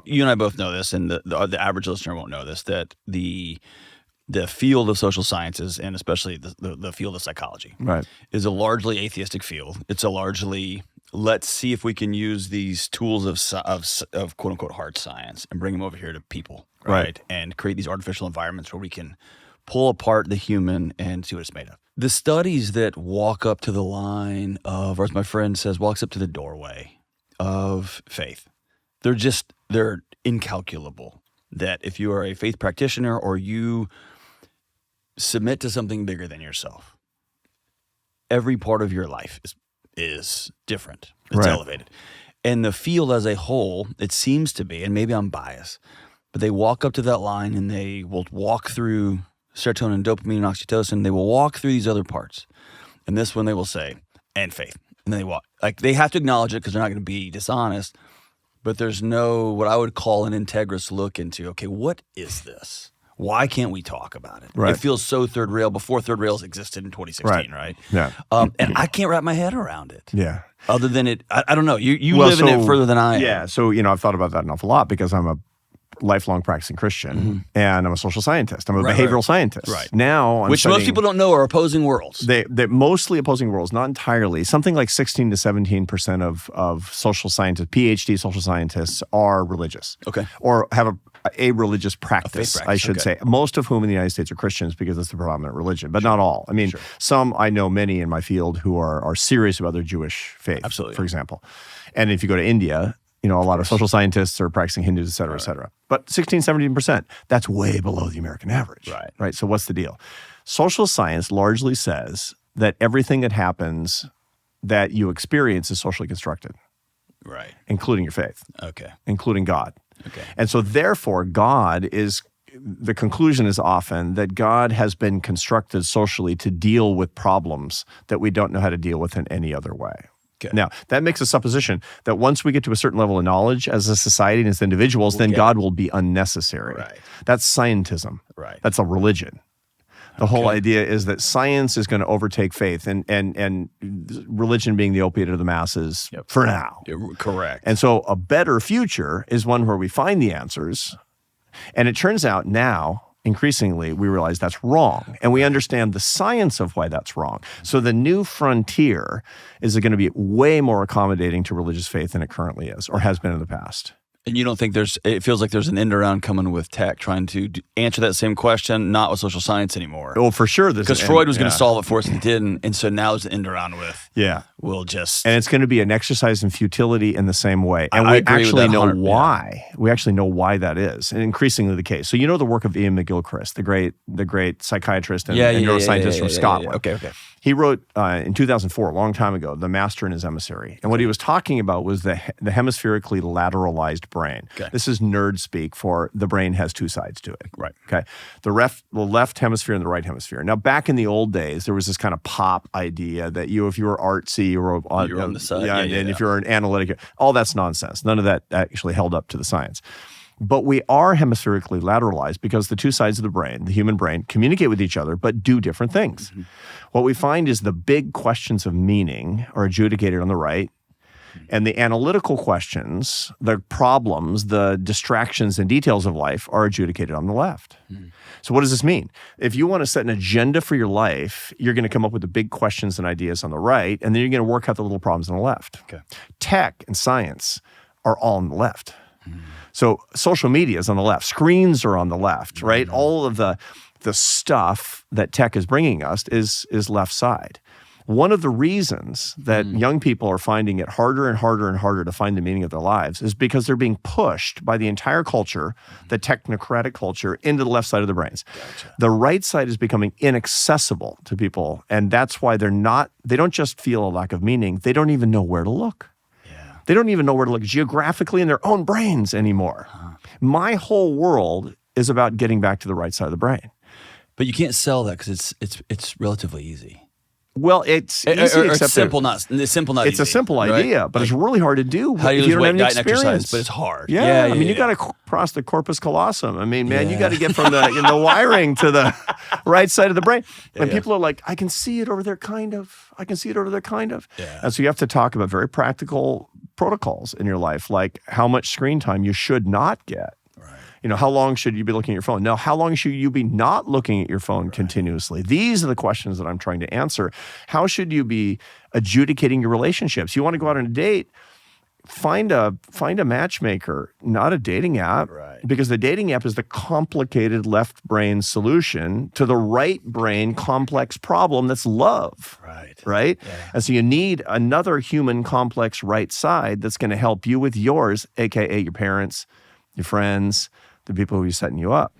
you and I both know this, and the average listener won't know this, that the field of social sciences, and especially the field of psychology, is a largely atheistic field. It's a largely, let's see if we can use these tools of quote unquote hard science and bring them over here to people, right? And create these artificial environments where we can pull apart the human and see what it's made of. The studies that walk up to the line of, or as my friend says, walks up to the doorway of faith, they're incalculable. That if you are a faith practitioner or you submit to something bigger than yourself, every part of your life is different. It's elevated. And the field as a whole, it seems to be, and maybe I'm biased, but they walk up to that line and they will walk through serotonin, dopamine, and oxytocin. They will walk through these other parts. And this one they will say, and faith. And then they walk. Like, they have to acknowledge it because they're not going to be dishonest, but there's no, what I would call an integrous look into, okay, what is this? Why can't we talk about it? It feels so third rail before third rails existed in 2016, right? Yeah. And I can't wrap my head around it. Yeah. Other than it, I don't know. You live in it further than I am. Yeah. So, I've thought about that an awful lot because I'm a lifelong practicing Christian and I'm a social scientist. I'm a behavioral scientist. Right. Now I'm Which studying, most people don't know are opposing worlds. They're mostly opposing worlds, not entirely. Something like 16 to 17% of social scientists, PhD social scientists, are religious. Okay. Or have a religious practice, faith practice, I should say. Most of whom in the United States are Christians because it's the predominant religion, but not all. I mean, some, I know many in my field who are serious about their Jewish faith, for example. And if you go to India, a lot of social scientists are practicing Hindus, et cetera, et cetera. But 16, 17%, that's way below the American average. Right. So what's the deal? Social science largely says that everything that happens that you experience is socially constructed. Right. Including your faith. Okay. Including God. Okay. And so therefore, the conclusion is often that God has been constructed socially to deal with problems that we don't know how to deal with in any other way. Okay. Now, that makes a supposition that once we get to a certain level of knowledge as a society and as individuals, then God will be unnecessary. Right. That's scientism. Right. That's a religion. The whole idea is that science is going to overtake faith and religion being the opiate of the masses for now. Correct. And so a better future is one where we find the answers. And it turns out now, increasingly, we realize that's wrong. And we understand the science of why that's wrong. So the new frontier is going to be way more accommodating to religious faith than it currently is or has been in the past. And you don't think it feels like there's an end around coming with tech trying to answer that same question, not with social science anymore. Well, for sure. Because Freud was going to solve it for us and he didn't. And so now there's an end around with, we'll just. And it's going to be an exercise in futility in the same way. And we actually know why. Yeah. We actually know why that is. And increasingly the case. So the work of Ian McGilchrist, the great psychiatrist and neuroscientist from Scotland. Okay. He wrote in 2004, a long time ago, The Master and His Emissary. And what he was talking about was the hemispherically lateralized brain. Okay. This is nerd speak for the brain has two sides to it. Right. Okay. The left hemisphere and the right hemisphere. Now, back in the old days, there was this kind of pop idea that if you were artsy, you were on the side. And if you're an analytic, all that's nonsense. None of that actually held up to the science. But we are hemispherically lateralized because the two sides of the brain, the human brain, communicate with each other but do different things. Mm-hmm. What we find is the big questions of meaning are adjudicated on the right, and the analytical questions, the problems, the distractions and details of life are adjudicated on the left. Mm. So what does this mean? If you want to set an agenda for your life, you're going to come up with the big questions and ideas on the right, and then you're going to work out the little problems on the left. Okay. Tech and science are all on the left. Mm. So social media is on the left. Screens are on the left, right? Mm-hmm. All of the stuff that tech is bringing us is left side. One of the reasons that young people are finding it harder and harder and harder to find the meaning of their lives is because they're being pushed by the entire culture, the technocratic culture, into the left side of the brains. Gotcha. The right side is becoming inaccessible to people, and that's why they don't just feel a lack of meaning, they don't even know where to look. Yeah. They don't even know where to look geographically in their own brains anymore. Huh. My whole world is about getting back to the right side of the brain. But you can't sell that because it's relatively easy. Well, it's easy, it's simple, not easy. It's a simple idea, but it's really hard to do how if you don't have any diet and experience. Exercise, but it's hard. Yeah, I mean, you got to cross the corpus callosum. I mean, man, you got to get from the wiring to the right side of the brain. And people are like, I can see it over there, kind of. I can see it over there, kind of. Yeah. And so you have to talk about very practical protocols in your life, like how much screen time you should not get. How long should you be looking at your phone? Now, how long should you be not looking at your phone continuously? These are the questions that I'm trying to answer. How should you be adjudicating your relationships? You want to go out on a date, find a matchmaker, not a dating app, because the dating app is the complicated left brain solution to the right brain complex problem that's love. Right? Yeah. And so you need another human complex right side that's going to help you with yours, aka your parents, your friends, the people who are setting you up.